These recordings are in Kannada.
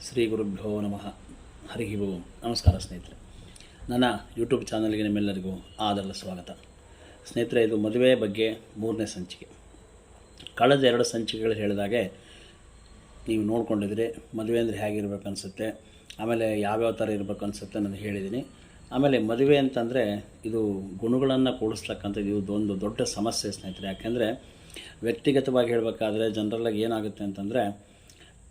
ಶ್ರೀ ಗುರುಭ್ಯೋ ನಮಃ. ಹರಿ ಓಂ. ನಮಸ್ಕಾರ ಸ್ನೇಹಿತರೆ, ನನ್ನ ಯೂಟ್ಯೂಬ್ ಚಾನಲ್ಗೆ ನಿಮ್ಮೆಲ್ಲರಿಗೂ ಆದರದ ಸ್ವಾಗತ. ಸ್ನೇಹಿತರೆ, ಇದು ಮದುವೆ ಬಗ್ಗೆ 3ನೇ ಸಂಚಿಕೆ. ಕಳೆದ 2 ಸಂಚಿಕೆಗಳು ಹೇಳಿದಾಗೆ ನೀವು ನೋಡ್ಕೊಂಡಿದ್ರೆ ಮದುವೆ ಅಂದರೆ ಹೇಗಿರ್ಬೇಕು ಅನಿಸುತ್ತೆ, ಆಮೇಲೆ ಯಾವ್ಯಾವ ಥರ ಇರಬೇಕು ಅನಿಸುತ್ತೆ ನಾನು ಹೇಳಿದ್ದೀನಿ. ಆಮೇಲೆ ಮದುವೆ ಅಂತಂದರೆ ಇದು ಗುಣಗಳನ್ನು ಕೂಡಿಸ್ತಕ್ಕಂಥದ್ದು ಇದು ಒಂದು ದೊಡ್ಡ ಸಮಸ್ಯೆ ಸ್ನೇಹಿತರೆ. ಯಾಕೆಂದರೆ ವ್ಯಕ್ತಿಗತವಾಗಿ ಹೇಳಬೇಕಾದ್ರೆ ಜನರಲ್ಲಾಗಿ ಏನಾಗುತ್ತೆ ಅಂತಂದರೆ,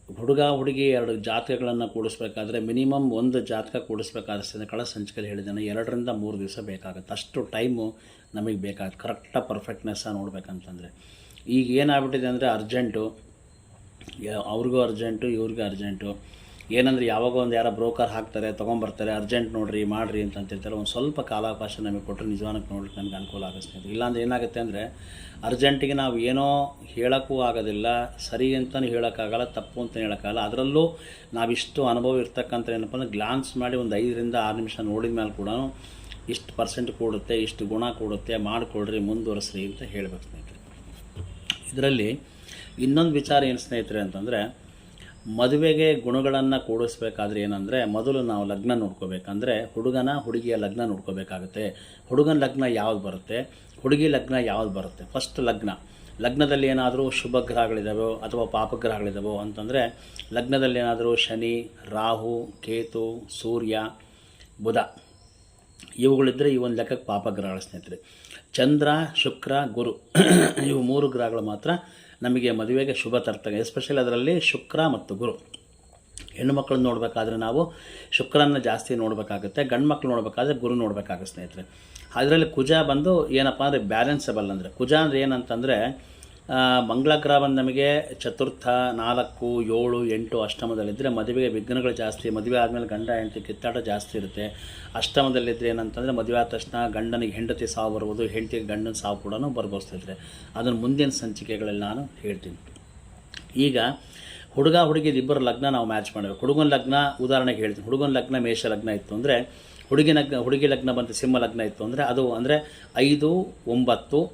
ಹುಡುಗ ಹುಡುಗಿ 2 ಜಾತಕಗಳನ್ನು ಕೂಡಿಸ್ಬೇಕಾದ್ರೆ ಮಿನಿಮಮ್ 1 ಜಾತಕ ಕೂಡಿಸ್ಬೇಕಾದ್ರೆ ಕಳೆದ ಸಂಚಿಕೆಯಲ್ಲಿ ಹೇಳಿದ್ದಾನೆ 2 ರಿಂದ 3 ದಿವಸ ಬೇಕಾಗುತ್ತೆ. ಅಷ್ಟು ಟೈಮು ನಮಗೆ ಬೇಕಾಗುತ್ತೆ ಕರೆಕ್ಟಾಗಿ ಪರ್ಫೆಕ್ಟ್ನೆಸ್ಸಾಗಿ ನೋಡ್ಬೇಕಂತಂದರೆ. ಈಗ ಏನಾಗ್ಬಿಟ್ಟಿದೆ ಅಂದರೆ ಅರ್ಜೆಂಟು, ಅವ್ರಿಗೂ ಅರ್ಜೆಂಟು ಇವ್ರಿಗೂ ಅರ್ಜೆಂಟು. ಏನಂದರೆ ಯಾವಾಗೋ ಒಂದು ಯಾರೋ ಬ್ರೋಕರ್ ಹಾಕ್ತಾರೆ, ತೊಗೊಂಬರ್ತಾರೆ, ಅರ್ಜೆಂಟ್ ನೋಡಿರಿ ಮಾಡಿರಿ ಅಂತಂತಿರ್ತಾರೆ. ಒಂದು ಸ್ವಲ್ಪ ಕಾಲಾವಕಾಶ ನಮಗೆ ಕೊಟ್ಟರೆ ನಿಜವಾನಕ್ಕೆ ನೋಡ್ಲಿಕ್ಕೆ ನನಗೆ ಅನುಕೂಲ ಆಗುತ್ತೆ. ಇಲ್ಲಾಂದರೆ ಏನಾಗುತ್ತೆ ಅಂದರೆ ಅರ್ಜೆಂಟಿಗೆ ನಾವು ಏನೋ ಹೇಳೋಕ್ಕೂ ಆಗೋದಿಲ್ಲ, ಸರಿ ಅಂತಲೂ ಹೇಳೋಕ್ಕಾಗಲ್ಲ, ತಪ್ಪು ಅಂತಲೂ ಹೇಳೋಕ್ಕಾಗಲ್ಲ. ಅದರಲ್ಲೂ ನಾವಿಷ್ಟು ಅನುಭವ ಇರ್ತಕ್ಕಂಥ ಏನಪ್ಪ ಅಂದರೆ ಗ್ಲಾನ್ಸ್ ಮಾಡಿ ಒಂದು 5 ರಿಂದ 6 ನಿಮಿಷ ನೋಡಿದ ಮೇಲೆ ಕೂಡ ಇಷ್ಟು ಪರ್ಸೆಂಟ್ ಕೂಡುತ್ತೆ, ಇಷ್ಟು ಗುಣ ಕೂಡುತ್ತೆ, ಮಾಡಿಕೊಡ್ರಿ, ಮುಂದುವರಿಸ್ರಿ ಅಂತ ಹೇಳಬೇಕು ಸ್ನೇಹಿತರೆ. ಇದರಲ್ಲಿ ಇನ್ನೊಂದು ವಿಚಾರ ಏನು ಸ್ನೇಹಿತರೆ ಅಂತಂದರೆ, ಮದುವೆಗೆ ಗುಣಗಳನ್ನು ಕೂಡಿಸ್ಬೇಕಾದ್ರೆ ಏನಂದರೆ ಮೊದಲು ನಾವು ಲಗ್ನ ನೋಡ್ಕೋಬೇಕಂದ್ರೆ ಹುಡುಗನ ಹುಡುಗಿಯ ಲಗ್ನ ನೋಡ್ಕೋಬೇಕಾಗುತ್ತೆ. ಹುಡುಗನ ಲಗ್ನ ಯಾವ್ದು ಬರುತ್ತೆ, ಹುಡುಗಿ ಲಗ್ನ ಯಾವ್ದು ಬರುತ್ತೆ. ಫಸ್ಟ್ ಲಗ್ನದಲ್ಲಿ ಏನಾದರೂ ಶುಭ ಗ್ರಹಗಳಿದ್ದಾವೋ ಅಥವಾ ಪಾಪಗ್ರಹಗಳಿದ್ದಾವೋ ಅಂತಂದರೆ, ಲಗ್ನದಲ್ಲಿ ಏನಾದರೂ ಶನಿ, ರಾಹು, ಕೇತು, ಸೂರ್ಯ, ಬುಧ ಇವುಗಳಿದ್ದರೆ ಈ ಒಂದು ಲೆಕ್ಕಕ್ಕೆ ಪಾಪಗ್ರಹಗಳ ಸ್ನೇಹಿತರೆ. ಚಂದ್ರ, ಶುಕ್ರ, ಗುರು ಇವು 3 ಗ್ರಹಗಳು ಮಾತ್ರ ನಮಗೆ ಮದುವೆಗೆ ಶುಭ ತರ್ತವೆ. ಎಸ್ಪೆಷಲಿ ಅದರಲ್ಲಿ ಶುಕ್ರ ಮತ್ತು ಗುರು. ಹೆಣ್ಣು ಮಕ್ಕಳನ್ನ ನೋಡಬೇಕಾದ್ರೆ ನಾವು ಶುಕ್ರನ್ನ ಜಾಸ್ತಿ ನೋಡಬೇಕಾಗುತ್ತೆ, ಗಂಡು ಮಕ್ಕಳು ನೋಡಬೇಕಾದ್ರೆ ಗುರು ನೋಡಬೇಕಾಗುತ್ತೆ ಸ್ನೇಹಿತರೆ. ಅದರಲ್ಲಿ ಕುಜ ಬಂದು ಏನಪ್ಪ ಅಂದರೆ ಬ್ಯಾಲೆನ್ಸಬಲ್. ಅಂದರೆ ಕುಜ ಅಂದರೆ ಏನಂತಂದರೆ, ಮಂಗಳ ಗ್ರಹ ಬಂದು ನಮಗೆ ಚತುರ್ಥ, 4, 7, 8 ಅಷ್ಟಮದಲ್ಲಿದ್ದರೆ ಮದುವೆಗೆ ವಿಘ್ನಗಳು ಜಾಸ್ತಿ. ಮದುವೆ ಆದಮೇಲೆ ಗಂಡ ಹೆಂಡತಿ ಕಿತ್ತಾಟ ಜಾಸ್ತಿ ಇರುತ್ತೆ. ಅಷ್ಟಮದಲ್ಲಿದ್ದರೆ ಏನಂತಂದರೆ ಮದುವೆ ಆದ ತಕ್ಷಣ ಗಂಡನಿಗೆ ಹೆಂಡತಿ ಸಾವು ಬರ್ಬೋದು, ಹೆಂಡತಿಗೆ ಗಂಡನ ಸಾವು ಕೂಡ ಬರ್ಬೋಸ್ತಿದ್ರೆ. ಅದನ್ನು ಮುಂದಿನ ಸಂಚಿಕೆಗಳಲ್ಲಿ ನಾನು ಹೇಳ್ತೀನಿ. ಈಗ ಹುಡುಗ ಹುಡುಗಿ ಇಬ್ಬರು ಲಗ್ನ ನಾವು ಮ್ಯಾಚ್ ಮಾಡಬೇಕು. ಹುಡುಗನ ಲಗ್ನ ಉದಾಹರಣೆಗೆ ಹೇಳ್ತೀನಿ. ಹುಡುಗನ ಲಗ್ನ ಮೇಷ ಲಗ್ನ ಇತ್ತು ಅಂದರೆ, ಹುಡುಗಿ ಲಗ್ನ ಬಂತು ಸಿಂಹ ಲಗ್ನ ಇತ್ತು ಅಂದರೆ, ಅದು ಅಂದರೆ 5, 9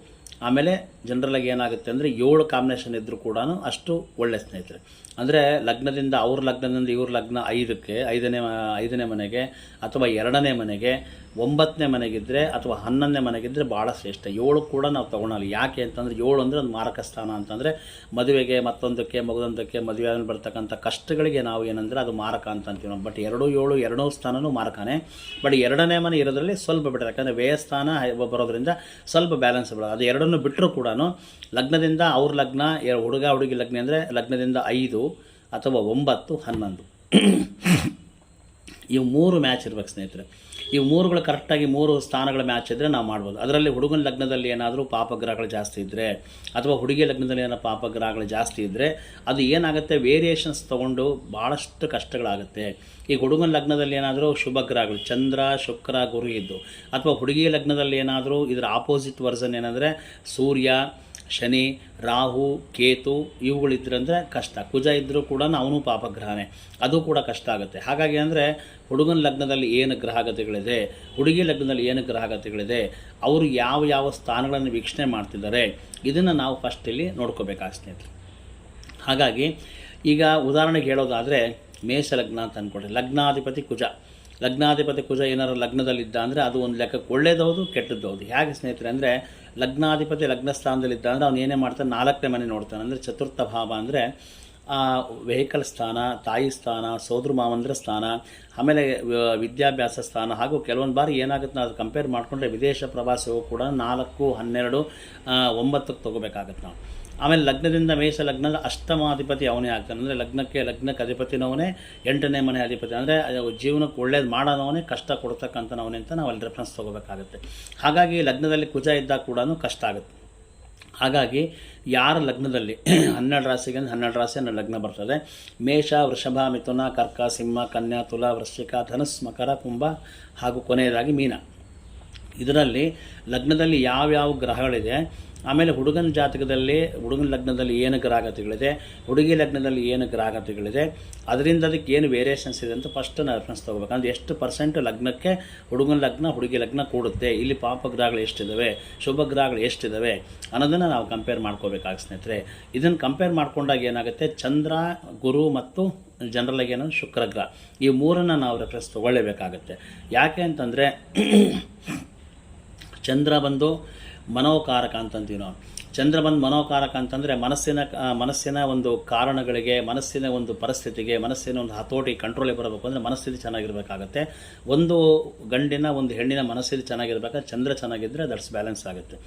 ಆಮೇಲೆ ಜನರಲಾಗಿ ಏನಾಗುತ್ತೆ ಅಂದರೆ 7 ಕಾಂಬಿನೇಷನ್ ಇದ್ದರೂ ಕೂಡ ಅಷ್ಟು ಒಳ್ಳೆ ಸ್ನೇಹಿತರೆ. ಅಂದರೆ ಲಗ್ನದಿಂದ ಅವ್ರ ಲಗ್ನದಿಂದ ಇವ್ರ ಲಗ್ನ 5ಕ್ಕೆ 5ನೇ ಮನೆಗೆ ಅಥವಾ 2ನೇ ಮನೆಗೆ 9ನೇ ಮನೆಗಿದ್ದರೆ ಅಥವಾ 11ನೇ ಮನೆಗಿದ್ದರೆ ಭಾಳ ಶ್ರೇಷ್ಠ. 7 ಕೂಡ ನಾವು ತೊಗೊಳಲ್ಲ. ಯಾಕೆ ಅಂತಂದರೆ 7 ಅಂದರೆ ಒಂದು ಮಾರಕ ಸ್ಥಾನ. ಅಂತಂದರೆ ಮದುವೆಗೆ, ಮತ್ತೊಂದಕ್ಕೆ, ಮಗದೊಂದಕ್ಕೆ, ಮದುವೆ ಆದಮೇಲೆ ಬರ್ತಕ್ಕಂಥ ಕಷ್ಟಗಳಿಗೆ ನಾವು ಏನಂದರೆ ಅದು ಮಾರಕ ಅಂತ ಅಂತೀವಿ ನಾವು. ಬಟ್ 2, 7 ಎರಡೂ ಸ್ಥಾನವೂ ಮಾರಕನೇ. ಬಟ್ 2ನೇ ಮನೆ ಇರೋದ್ರಲ್ಲಿ ಸ್ವಲ್ಪ ಬಿಟ್ಟರೆ, ಯಾಕಂದರೆ ವ್ಯಯಸ್ಥಾನ ಬರೋದ್ರಿಂದ ಸ್ವಲ್ಪ ಬ್ಯಾಲೆನ್ಸ್ ಬರೋದು. ಅದು 2 ಬಿಟ್ಟರೂ ಕೂಡ ಲಗ್ನದಿಂದ ಅವ್ರ ಲಗ್ನ, ಹುಡುಗ ಹುಡುಗಿ ಲಗ್ನ ಅಂದರೆ ಲಗ್ನದಿಂದ 5 ಅಥವಾ 9, 11 ಇವು 3 ಮ್ಯಾಚ್ ಇರ್ಬೇಕು ಸ್ನೇಹಿತರೆ. ಇವು 3ಗಳು ಕರೆಕ್ಟಾಗಿ 3 ಸ್ಥಾನಗಳ ಮ್ಯಾಚ್ ಇದ್ದರೆ ನಾವು ಮಾಡ್ಬೋದು. ಅದರಲ್ಲಿ ಹುಡುಗನ ಲಗ್ನದಲ್ಲಿ ಏನಾದರೂ ಪಾಪಗ್ರಹಗಳು ಜಾಸ್ತಿ ಇದ್ದರೆ ಅಥವಾ ಹುಡುಗಿ ಲಗ್ನದಲ್ಲಿ ಏನಾದರೂ ಪಾಪಗ್ರಹಗಳು ಜಾಸ್ತಿ ಇದ್ದರೆ ಅದು ಏನಾಗುತ್ತೆ, ವೇರಿಯೇಷನ್ಸ್ ತೊಗೊಂಡು ಭಾಳಷ್ಟು ಕಷ್ಟಗಳಾಗುತ್ತೆ. ಈಗ ಹುಡುಗನ ಲಗ್ನದಲ್ಲಿ ಏನಾದರೂ ಶುಭ ಗ್ರಹಗಳು ಚಂದ್ರ, ಶುಕ್ರ, ಗುರು ಇದ್ದು, ಅಥವಾ ಹುಡುಗಿ ಲಗ್ನದಲ್ಲಿ ಏನಾದರೂ ಇದರ ಆಪೋಸಿಟ್ ವರ್ಸನ್ ಏನಂದರೆ ಸೂರ್ಯ, ಶನಿ, ರಾಹು, ಕೇತು ಇವುಗಳಿದ್ರಂದರೆ ಕಷ್ಟ. ಕುಜ ಇದ್ದರೂ ಕೂಡ ಅವನು ಪಾಪಗ್ರಹನೇ, ಅದು ಕೂಡ ಕಷ್ಟ ಆಗುತ್ತೆ. ಹಾಗಾಗಿ ಅಂದರೆ ಹುಡುಗನ ಲಗ್ನದಲ್ಲಿ ಏನು ಗ್ರಹಗತಿಗಳಿದೆ, ಹುಡುಗಿ ಲಗ್ನದಲ್ಲಿ ಏನು ಗ್ರಹಗತಿಗಳಿದೆ, ಅವರು ಯಾವ ಸ್ಥಾನಗಳನ್ನು ವೀಕ್ಷಣೆ ಮಾಡ್ತಿದ್ದಾರೆ, ಇದನ್ನು ನಾವು ಫಸ್ಟ್ ಇಲ್ಲಿ ನೋಡ್ಕೋಬೇಕಾಗ ಸ್ನೇಹಿತರೆ. ಹಾಗಾಗಿ ಈಗ ಉದಾಹರಣೆಗೆ ಹೇಳೋದಾದರೆ ಮೇಷ ಲಗ್ನ ಅಂತ ಅಂದ್ಕೊಡ್ರಿ. ಲಗ್ನಾಧಿಪತಿ ಕುಜ ಏನಾರು ಲಗ್ನದಲ್ಲಿದ್ದ ಅಂದರೆ ಅದು ಒಂದು ಲೆಕ್ಕಕ್ಕೆ ಒಳ್ಳೇದೌದು, ಕೆಟ್ಟದ್ದೌದು. ಹೇಗೆ ಸ್ನೇಹಿತರೆ ಅಂದರೆ, ಲಗ್ನಾಧಿಪತಿ ಲಗ್ನ ಸ್ಥಾನದಲ್ಲಿದ್ದ ಅಂದರೆ ಅವ್ನು ಏನೇ ಮಾಡ್ತಾನೆ, 4ನೇ ಮನೆ ನೋಡ್ತಾನೆ. ಅಂದರೆ ಚತುರ್ಥ ಭಾವ ಅಂದರೆ ವೆಹಿಕಲ್ ಸ್ಥಾನ, ತಾಯಿ ಸ್ಥಾನ, ಸೋದರ ಮಾವಂದ್ರ ಸ್ಥಾನ, ಆಮೇಲೆ ವಿದ್ಯಾಭ್ಯಾಸ ಸ್ಥಾನ. ಹಾಗೂ ಕೆಲವೊಂದು ಬಾರಿ ಏನಾಗುತ್ತೆ, ನಾವು ಅದು ಕಂಪೇರ್ ಮಾಡಿಕೊಂಡ್ರೆ ವಿದೇಶ ಪ್ರವಾಸವು ಕೂಡ 4, 12, 9ಕ್ಕೆ ತೊಗೋಬೇಕಾಗತ್ತೆ ನಾವು. ಆಮೇಲೆ ಲಗ್ನದಿಂದ ಮೇಷ ಲಗ್ನ ಅಷ್ಟಮಾಧಿಪತಿ ಅವನೇ ಆಗ್ತಾನೆ. ಅಂದರೆ ಲಗ್ನಕ್ಕೆ ಅಧಿಪತಿನವನೇ, 8ನೇ ಮನೆ ಅಧಿಪತಿ. ಅಂದರೆ ಜೀವನಕ್ಕೆ ಒಳ್ಳೇದು ಮಾಡೋನವನೇ, ಕಷ್ಟ ಕೊಡ್ತಕ್ಕಂಥನವನೇ ಅಂತ ನಾವು ಅಲ್ಲಿ ರೆಫರೆನ್ಸ್ ತೊಗೋಬೇಕಾಗುತ್ತೆ. ಹಾಗಾಗಿ ಲಗ್ನದಲ್ಲಿ ಕುಜ ಇದ್ದಾಗ ಕೂಡ ಕಷ್ಟ ಆಗುತ್ತೆ. ಹಾಗಾಗಿ ಯಾರ ಲಗ್ನದಲ್ಲಿ 12 ರಾಶಿಗೆ 12 ರಾಶಿ ಅನ್ನೋ ಲಗ್ನ ಬರ್ತದೆ. ಮೇಷ, ವೃಷಭ, ಮಿಥುನ, ಕರ್ಕ, ಸಿಂಹ, ಕನ್ಯಾ, ತುಲಾ, ವೃಶ್ಚಿಕ, ಧನುಸ್, ಮಕರ, ಕುಂಭ ಹಾಗೂ ಕೊನೆಯದಾಗಿ ಮೀನ. ಇದರಲ್ಲಿ ಲಗ್ನದಲ್ಲಿ ಯಾವ್ಯಾವ ಗ್ರಹಗಳಿದೆ ಆಮೇಲೆ ಹುಡುಗನ ಜಾತಕದಲ್ಲಿ ಹುಡುಗನ ಲಗ್ನದಲ್ಲಿ ಏನು ಗ್ರಹಗತಿಗಳಿದೆ, ಹುಡುಗಿ ಲಗ್ನದಲ್ಲಿ ಏನು ಗ್ರಹಗತಿಗಳಿದೆ, ಅದರಿಂದ ಅದಕ್ಕೆ ಏನು ವೇರಿಯೇಷನ್ಸ್ ಇದೆ ಅಂತ ಫಸ್ಟ್ ನಾವು ರೆಫರೆನ್ಸ್ ತೊಗೋಬೇಕು. ಅಂದರೆ ಎಷ್ಟು ಪರ್ಸೆಂಟ್ ಲಗ್ನಕ್ಕೆ ಹುಡುಗನ ಲಗ್ನ ಹುಡುಗಿ ಲಗ್ನ ಕೂಡುತ್ತೆ, ಇಲ್ಲಿ ಪಾಪಗ್ರಹಗಳು ಎಷ್ಟಿದ್ದಾವೆ, ಶುಭ ಗ್ರಹಗಳು ಎಷ್ಟಿದ್ದಾವೆ ಅನ್ನೋದನ್ನು ನಾವು ಕಂಪೇರ್ ಮಾಡ್ಕೋಬೇಕಾಗ ಸ್ನೇಹಿತರೆ. ಇದನ್ನು ಕಂಪೇರ್ ಮಾಡ್ಕೊಂಡಾಗ ಏನಾಗುತ್ತೆ, ಚಂದ್ರ, ಗುರು ಮತ್ತು ಜನರಲಾಗಿ ಏನೋ ಶುಕ್ರ ಗ್ರಹ, ಈ ಮೂರನ್ನು ನಾವು ರೆಫರೆನ್ಸ್ ತೊಗೊಳ್ಳೇಬೇಕಾಗತ್ತೆ. ಯಾಕೆ ಅಂತಂದರೆ ಚಂದ್ರ ಬಂದು ಮನೋಕಾರಕ ಅಂತಂತೀವಿ ನಾವು. ಚಂದ್ರ ಬಂದು ಮನೋಕಾರಕ ಅಂತಂದರೆ ಮನಸ್ಸಿನ ಒಂದು ಕಾರಣಗಳಿಗೆ, ಮನಸ್ಸಿನ ಒಂದು ಪರಿಸ್ಥಿತಿಗೆ, ಮನಸ್ಸಿನ ಒಂದು ಹತೋಟಿ ಕಂಟ್ರೋಲಿಗೆ ಬರಬೇಕು ಅಂದರೆ ಮನಸ್ಥಿತಿ ಚೆನ್ನಾಗಿರಬೇಕಾಗತ್ತೆ. ಒಂದು ಗಂಡಿನ ಒಂದು ಹೆಣ್ಣಿನ ಮನಸ್ಥಿತಿ ಚೆನ್ನಾಗಿರ್ಬೇಕಾದ್ರೆ ಚಂದ್ರ ಚೆನ್ನಾಗಿದ್ದರೆ ದಟ್ಸ್ ಬ್ಯಾಲೆನ್ಸ್ ಆಗುತ್ತೆ.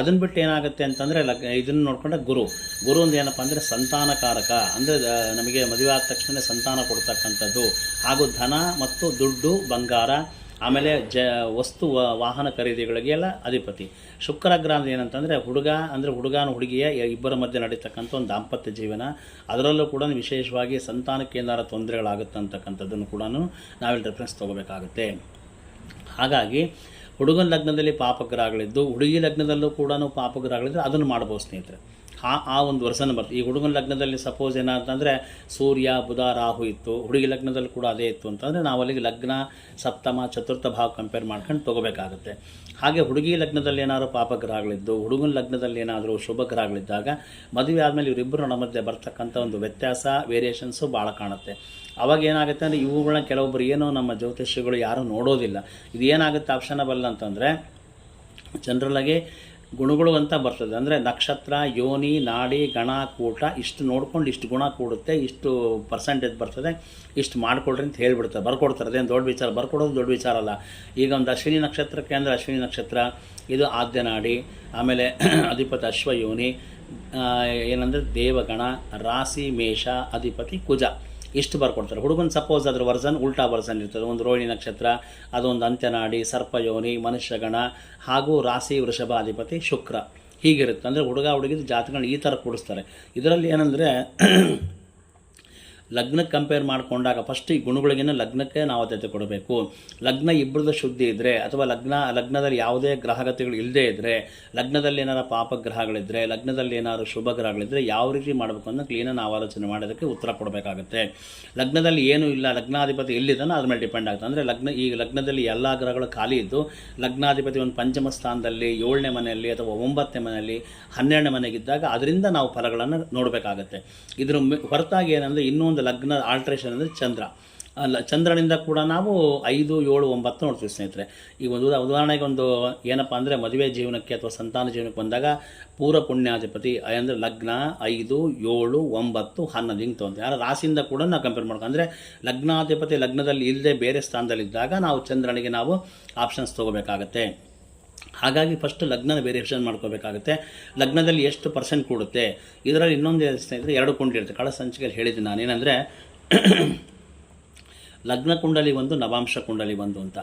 ಅದನ್ನು ಬಿಟ್ಟು ಏನಾಗುತ್ತೆ ಅಂತಂದರೆ ಇದನ್ನು ನೋಡಿಕೊಂಡ್ರೆ ಗುರು ಒಂದು ಏನಪ್ಪ ಅಂದರೆ ಸಂತಾನಕಾರಕ, ಅಂದರೆ ನಮಗೆ ಮದುವೆ ಆದ ತಕ್ಷಣ ಸಂತಾನ ಕೊಡ್ತಕ್ಕಂಥದ್ದು, ಹಾಗೂ ಧನ ಮತ್ತು ದುಡ್ಡು, ಬಂಗಾರ, ಆಮೇಲೆ ವಸ್ತು ವಾಹನ ಖರೀದಿಗಳಿಗೆಲ್ಲ ಅಧಿಪತಿ. ಶುಕ್ರ ಗ್ರಹ ಅಂದರೆ ಏನಂತಂದರೆ ಹುಡುಗನ ಹುಡುಗಿಯ ಇಬ್ಬರ ಮಧ್ಯೆ ನಡೀತಕ್ಕಂಥ ಒಂದು ದಾಂಪತ್ಯ ಜೀವನ, ಅದರಲ್ಲೂ ಕೂಡ ವಿಶೇಷವಾಗಿ ಸಂತಾನಕ್ಕೆ ಏನಾರ ತೊಂದರೆಗಳಾಗುತ್ತೆ ಅಂತಕ್ಕಂಥದ್ದನ್ನು ಕೂಡ ನಾವಿಲ್ಲಿ ರೆಫರೆನ್ಸ್ ತೊಗೋಬೇಕಾಗುತ್ತೆ. ಹಾಗಾಗಿ ಹುಡುಗನ ಲಗ್ನದಲ್ಲಿ ಪಾಪಗ್ರಹಗಳಿದ್ದು ಹುಡುಗಿ ಲಗ್ನದಲ್ಲೂ ಕೂಡ ಪಾಪಗ್ರಹಗಳಿದ್ದರೆ ಅದನ್ನು ಮಾಡ್ಬೋದು ಸ್ನೇಹಿತರೆ. ಆ ಒಂದು ವರ್ಷನ ಬರ್ತದೆ. ಈ ಹುಡುಗನ ಲಗ್ನದಲ್ಲಿ ಸಪೋಸ್ ಏನಂತಂದರೆ ಸೂರ್ಯ, ಬುಧ, ರಾಹು ಇತ್ತು, ಹುಡುಗಿ ಲಗ್ನದಲ್ಲಿ ಕೂಡ ಅದೇ ಇತ್ತು ಅಂತಂದರೆ ನಾವು ಅಲ್ಲಿಗೆ ಲಗ್ನ, ಸಪ್ತಮ, ಚತುರ್ಥ ಭಾವ ಕಂಪೇರ್ ಮಾಡ್ಕೊಂಡು ತೊಗೋಬೇಕಾಗುತ್ತೆ. ಹಾಗೆ ಹುಡುಗಿ ಲಗ್ನದಲ್ಲಿ ಏನಾದರೂ ಪಾಪಗ್ರಹಗಳಿದ್ದು ಹುಡುಗನ ಲಗ್ನದಲ್ಲಿ ಏನಾದರೂ ಶುಭ ಗ್ರಹಗಳಿದ್ದಾಗ ಮದುವೆ ಆದಮೇಲೆ ಇವರಿಬ್ಬರು ಮಧ್ಯೆ ಬರ್ತಕ್ಕಂಥ ಒಂದು ವ್ಯತ್ಯಾಸ, ವೇರಿಯೇಷನ್ಸು ಭಾಳ ಕಾಣುತ್ತೆ. ಅವಾಗ ಏನಾಗುತ್ತೆ ಅಂದರೆ ಇವುಗಳನ್ನ ಕೆಲವೊಬ್ಬರು ಏನೋ ನಮ್ಮ ಜ್ಯೋತಿಷ್ಯಗಳು ಯಾರೂ ನೋಡೋದಿಲ್ಲ. ಇದು ಏನಾಗುತ್ತೆ ಆಪ್ಷನಬಲ್ ಅಂತಂದರೆ ಜನರಲಾಗಿ ಗುಣಗಳು ಅಂತ ಬರ್ತದೆ. ಅಂದರೆ ನಕ್ಷತ್ರ, ಯೋನಿ, ನಾಡಿ, ಗಣ, ಕೂಟ ಇಷ್ಟು ನೋಡ್ಕೊಂಡು ಇಷ್ಟು ಗುಣ ಕೂಡುತ್ತೆ, ಇಷ್ಟು ಪರ್ಸೆಂಟೇಜ್ ಬರ್ತದೆ, ಇಷ್ಟು ಮಾಡಿಕೊಡ್ರಿ ಅಂತ ಹೇಳಿಬಿಡ್ತಾರೆ, ಬರ್ಕೊಡ್ತಾರೆ. ಅದೇನು ದೊಡ್ಡ ವಿಚಾರ, ಬರ್ಕೊಡೋದು ದೊಡ್ಡ ವಿಚಾರ ಅಲ್ಲ. ಈಗ ಒಂದು ಅಶ್ವಿನಿ ನಕ್ಷತ್ರಕ್ಕೆ ಅಂದರೆ ಅಶ್ವಿನಿ ನಕ್ಷತ್ರ ಇದು ಆದ್ಯ ನಾಡಿ, ಆಮೇಲೆ ಅಧಿಪತಿ ಅಶ್ವಯೋನಿ, ಏನಂದರೆ ದೇವಗಣ, ರಾಶಿ ಮೇಷ, ಅಧಿಪತಿ ಕುಜ, ಇಷ್ಟು ಬರ್ಕೊಡ್ತಾರೆ. ಹುಡುಗನ ಸಪೋಸ್ ಅದ್ರ ವರ್ಸನ್ ಉಲ್ಟಾ ವರ್ಸನ್ ಇರ್ತದೆ. ಒಂದು ರೋಹಿಣಿ ನಕ್ಷತ್ರ, ಅದೊಂದು ಅಂತ್ಯನಾಡಿ, ಸರ್ಪಯೋನಿ, ಮನುಷ್ಯಗಣ, ಹಾಗೂ ರಾಶಿ ವೃಷಭ ಅಧಿಪತಿ ಶುಕ್ರ, ಹೀಗಿರುತ್ತೆ. ಅಂದರೆ ಹುಡುಗಿದು ಜಾತಕಗಳನ್ನ ಈ ಥರ ಕೂಡಿಸ್ತಾರೆ. ಇದರಲ್ಲಿ ಏನಂದರೆ ಲಗ್ನಕ್ಕೆ ಕಂಪೇರ್ ಮಾಡಿಕೊಂಡಾಗ ಫಸ್ಟ್ ಈ ಗುಣಗಳಿಗಿನ್ನ ಲಗ್ನಕ್ಕೆ ನಾವು ಆದ್ಯತೆ ಕೊಡಬೇಕು. ಲಗ್ನ ಇಬ್ಬರದ್ದು ಶುದ್ಧಿ ಇದ್ದರೆ, ಅಥವಾ ಲಗ್ನದಲ್ಲಿ ಯಾವುದೇ ಗ್ರಹಗತಿಗಳು ಇಲ್ಲದೇ ಇದ್ದರೆ, ಲಗ್ನದಲ್ಲಿ ಏನಾರು ಪಾಪಗ್ರಹಗಳಿದ್ದರೆ, ಲಗ್ನದಲ್ಲಿ ಏನಾದ್ರು ಶುಭ ಗ್ರಹಗಳಿದ್ದರೆ ಯಾವ ರೀತಿ ಮಾಡಬೇಕು ಅನ್ನೋ ಕ್ಲೀನಾಗಿ ನಾವು ಆಲೋಚನೆ ಮಾಡೋದಕ್ಕೆ ಉತ್ತರ ಕೊಡಬೇಕಾಗುತ್ತೆ. ಲಗ್ನದಲ್ಲಿ ಏನೂ ಇಲ್ಲ, ಲಗ್ನಾಧಿಪತಿ ಎಲ್ಲಿದ್ದಾನೋ ಅದ್ರ ಮೇಲೆ ಡಿಪೆಂಡ್ ಆಗುತ್ತೆ. ಅಂದರೆ ಲಗ್ನದಲ್ಲಿ ಎಲ್ಲ ಗ್ರಹಗಳು ಖಾಲಿ ಇದ್ದು ಲಗ್ನಾಧಿಪತಿ ಒಂದು ಪಂಚಮ ಸ್ಥಾನದಲ್ಲಿ, 7ನೇ ಮನೆಯಲ್ಲಿ ಅಥವಾ 9ನೇ ಮನೆಯಲ್ಲಿ, 12ನೇ ಮನೆಗಿದ್ದಾಗ ಅದರಿಂದ ನಾವು ಫಲಗಳನ್ನು ನೋಡಬೇಕಾಗತ್ತೆ. ಇದರ ಹೊರತಾಗಿ ಏನಂದರೆ ಇನ್ನೊಂದು ಲಗ್ನ ಆಲ್ಟ್ರೇಷನ್ ಅಂದರೆ ಚಂದ್ರನಿಂದ ಕೂಡ ನಾವು 5, 7, 9 ನೋಡ್ತೀವಿ ಸ್ನೇಹಿತರೆ. ಈಗ ಒಂದು ಉದಾಹರಣೆಗೆ ಒಂದು ಏನಪ್ಪ ಅಂದರೆ ಮದುವೆ ಜೀವನಕ್ಕೆ ಅಥವಾ ಸಂತಾನ ಜೀವನಕ್ಕೆ ಬಂದಾಗ ಪೂರ್ವ ಪುಣ್ಯಾಧಿಪತಿ ಅಂದರೆ ಲಗ್ನ 5, 7, 9, 11 ಹಿಂಗೆ ತೊಗೊಂತೀವಿ. ಯಾರು ರಾಶಿಯಿಂದ ಕೂಡ ನಾವು ಕಂಪೇರ್ ಮಾಡ್ಕೊ, ಅಂದರೆ ಲಗ್ನಾಧಿಪತಿ ಲಗ್ನದಲ್ಲಿ ಇಲ್ಲದೆ ಬೇರೆ ಸ್ಥಾನದಲ್ಲಿದ್ದಾಗ ನಾವು ಚಂದ್ರನಿಗೆ ನಾವು ಆಪ್ಷನ್ಸ್ ತೊಗೋಬೇಕಾಗತ್ತೆ. ಹಾಗಾಗಿ ಫಸ್ಟ್ ಲಗ್ನನ ವೇರಿಯೇಷನ್ ಮಾಡ್ಕೋಬೇಕಾಗುತ್ತೆ. ಲಗ್ನದಲ್ಲಿ ಎಷ್ಟು ಪರ್ಸೆಂಟ್ ಕೂಡುತ್ತೆ, ಇದರಲ್ಲಿ ಇನ್ನೊಂದು ಸ್ನೇಹಿತರೆ 2 ಕುಂಡಲಿ ಇರುತ್ತೆ. ಕಳೆದ ಸಂಚಿಕೆಯಲ್ಲಿ ಹೇಳಿದ್ದೀನಿ ನಾನೇನೆಂದರೆ ಲಗ್ನ ಕುಂಡಲಿ ಒಂದು, ನವಾಂಶ ಕುಂಡಲಿ ಒಂದು ಅಂತ.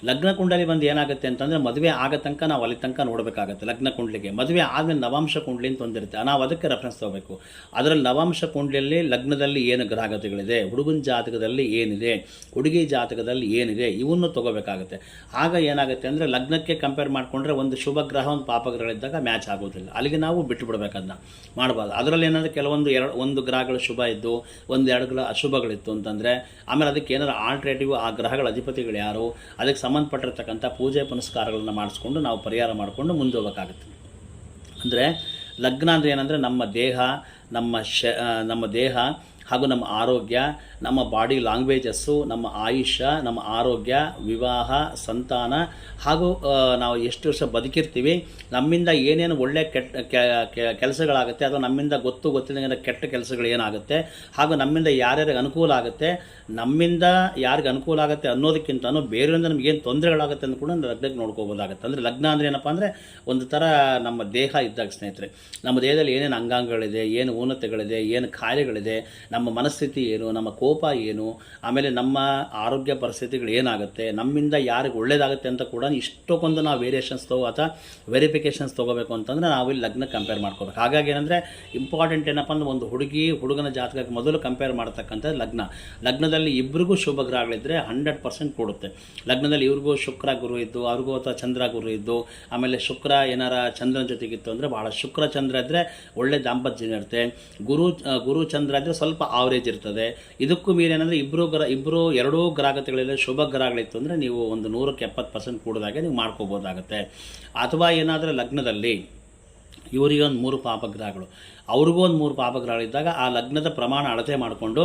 ಲಗ್ನ ಕುಂಡಲಿ ಬಂದು ಏನಾಗುತ್ತೆ ಅಂತಂದರೆ ಮದುವೆ ಆಗೋ ತನಕ ನಾವು ಅಲ್ಲಿ ತನಕ ನೋಡಬೇಕಾಗತ್ತೆ ಲಗ್ನ ಕುಂಡಲಿಗೆ. ಮದುವೆ ಆದಮೇಲೆ ನವಾಂಶ ಕುಂಡಲಿ ಅಂತ ಒಂದಿರುತ್ತೆ, ನಾವು ಅದಕ್ಕೆ ರೆಫರೆನ್ಸ್ ತೊಗೋಬೇಕು. ಅದರಲ್ಲಿ ನವಾಂಶ ಕುಂಡಲಿಯಲ್ಲಿ ಲಗ್ನದಲ್ಲಿ ಏನು ಗ್ರಹಗತಿಗಳಿದೆ, ಹುಡುಗನ ಜಾತಕದಲ್ಲಿ ಏನಿದೆ, ಹುಡುಗಿ ಜಾತಕದಲ್ಲಿ ಏನಿದೆ, ಇವನ್ನು ತೊಗೋಬೇಕಾಗುತ್ತೆ. ಆಗ ಏನಾಗುತ್ತೆ ಅಂದರೆ ಲಗ್ನಕ್ಕೆ ಕಂಪೇರ್ ಮಾಡಿಕೊಂಡ್ರೆ ಒಂದು ಶುಭ ಗ್ರಹ, ಒಂದು ಪಾಪಗ್ರಹಗಳಿದ್ದಾಗ ಮ್ಯಾಚ್ ಆಗೋದಿಲ್ಲ, ಅಲ್ಲಿಗೆ ನಾವು ಬಿಟ್ಟುಬಿಡ್ಬೇಕು, ಅದನ್ನ ಮಾಡಬಾರ್ದು. ಅದರಲ್ಲಿ ಏನಂದರೆ ಕೆಲವೊಂದು ಒಂದು ಗ್ರಹಗಳು ಶುಭ ಇದ್ದು 1-2 ಗ್ರಹ ಅಶುಭಗಳಿತ್ತು ಅಂತಂದರೆ ಆಮೇಲೆ ಅದಕ್ಕೆ ಏನಾದ್ರು ಆಲ್ಟ್ರೇಟಿವ್ ಆ ಗ್ರಹಗಳ ಅಧಿಪತಿಗಳು ಯಾರು, ಅದಕ್ಕೆ ಸಂಬಂಧಪಟ್ಟಿರ್ತಕ್ಕಂಥ ಪೂಜೆ ಪುನಸ್ಕಾರಗಳನ್ನು ಮಾಡಿಸ್ಕೊಂಡು ನಾವು ಪರಿಹಾರ ಮಾಡಿಕೊಂಡು ಮುಂದೆ ಹೋಗಬೇಕಾಗುತ್ತೆ. ಅಂದರೆ ಲಗ್ನ ಅಂದರೆ ಏನಂದರೆ ನಮ್ಮ ದೇಹ ಹಾಗೂ ನಮ್ಮ ಆರೋಗ್ಯ, ನಮ್ಮ ಬಾಡಿ ಲ್ಯಾಂಗ್ವೇಜಸ್ಸು, ನಮ್ಮ ಆಯುಷ್ಯ, ನಮ್ಮ ಆರೋಗ್ಯ, ವಿವಾಹ, ಸಂತಾನ, ಹಾಗೂ ನಾವು ಎಷ್ಟು ವರ್ಷ ಬದುಕಿರ್ತೀವಿ, ನಮ್ಮಿಂದ ಏನೇನು ಒಳ್ಳೆ ಕೆಲಸಗಳಾಗುತ್ತೆ, ಅಥವಾ ನಮ್ಮಿಂದ ಗೊತ್ತಿಲ್ಲದ ಕೆಟ್ಟ ಕೆಲಸಗಳು ಏನಾಗುತ್ತೆ, ಹಾಗೂ ನಮ್ಮಿಂದ ಯಾರ್ಯಾರಿಗೆ ಅನುಕೂಲ ಆಗುತ್ತೆ, ನಮ್ಮಿಂದ ಯಾರಿಗೆ ಅನುಕೂಲ ಆಗುತ್ತೆ ಅನ್ನೋದಕ್ಕಿಂತನೂ ಬೇರೆಯಿಂದ ನಮಗೇನು ತೊಂದರೆಗಳಾಗುತ್ತೆ ಅಂತ ಕೂಡ ಲಗ್ನಕ್ಕೆ ನೋಡ್ಕೋಬೋದಾಗುತ್ತೆ. ಅಂದರೆ ಲಗ್ನ ಅಂದರೆ ಏನಪ್ಪ ಅಂದರೆ ಒಂದು ಥರ ನಮ್ಮ ದೇಹ ಇದ್ದಾಗ ಸ್ನೇಹಿತರೆ, ನಮ್ಮ ದೇಹದಲ್ಲಿ ಏನೇನು ಅಂಗಾಂಗಗಳಿದೆ, ಏನು ಊನತೆಗಳಿದೆ, ಏನು ಕಾಯಿಲೆಗಳಿದೆ, ನಮ್ಮ ಮನಸ್ಥಿತಿ ಏನು, ನಮ್ಮ ಕೋಪ ಏನು, ಆಮೇಲೆ ನಮ್ಮ ಆರೋಗ್ಯ ಪರಿಸ್ಥಿತಿಗಳು ಏನಾಗುತ್ತೆ, ನಮ್ಮಿಂದ ಯಾರಿಗೆ ಒಳ್ಳೇದಾಗುತ್ತೆ ಅಂತ ಕೂಡ ಇಷ್ಟಕ್ಕೊಂದು ನಾವು ವೇರಿಯೇಷನ್ಸ್ ಅಥವಾ ವೆರಿಫಿಕೇಷನ್ಸ್ ತೊಗೋಬೇಕು ಅಂತಂದರೆ ನಾವು ಇಲ್ಲಿ ಲಗ್ನ ಕಂಪೇರ್ ಮಾಡ್ಕೋಬೇಕು. ಹಾಗಾಗಿ ಏನಂದರೆ ಇಂಪಾರ್ಟೆಂಟ್ ಏನಪ್ಪ ಅಂದ್ರೆ ಒಂದು ಹುಡುಗನ ಜಾತಕಕ್ಕೆ ಮೊದಲು ಕಂಪೇರ್ ಮಾಡ್ತಕ್ಕಂಥ ಲಗ್ನದಲ್ಲಿ ಇಬ್ಬರಿಗೂ ಶುಭ ಗ್ರಹಗಳಿದ್ದರೆ 100% ಕೂಡುತ್ತೆ. ಲಗ್ನದಲ್ಲಿ ಇವ್ರಿಗೂ ಶುಕ್ರ ಗುರು ಇದ್ದು, ಅವ್ರಿಗೂ ಅಥವಾ ಚಂದ್ರ ಗುರು ಇದ್ದು, ಆಮೇಲೆ ಶುಕ್ರ ಏನಾರ ಚಂದ್ರನ ಜೊತೆಗಿತ್ತು ಅಂದರೆ ಭಾಳ ಶುಕ್ರ ಚಂದ್ರ ಇದ್ದರೆ ಒಳ್ಳೆ ದಾಂಪತ್ಯ ಇರುತ್ತೆ. ಗುರು ಚಂದ್ರ ಇದ್ದರೆ ಸ್ವಲ್ಪ ಆವರೇಜ್ ಇರ್ತದೆ. ಇದಕ್ಕೂ ಮೀರೇನಂದರೆ ಇಬ್ಬರು ಎರಡೂ ಗ್ರಹಗತಿಗಳಲ್ಲಿ ಶುಭ ಗ್ರಹಗಳಿತ್ತು ಅಂದರೆ ನೀವು ಒಂದು 170% ಕೂಡಿದಾಗೆ ನೀವು ಮಾಡ್ಕೋಬೋದಾಗುತ್ತೆ. ಅಥವಾ ಏನಾದರೂ ಲಗ್ನದಲ್ಲಿ ಇವರಿಗೆ ಒಂದು 3 ಪಾಪಗ್ರಹಗಳು, ಅವ್ರಿಗೂ ಒಂದು 3 ಪಾಪಗ್ರಹಗಳಿದ್ದಾಗ ಆ ಲಗ್ನದ ಪ್ರಮಾಣ ಅಳತೆ ಮಾಡಿಕೊಂಡು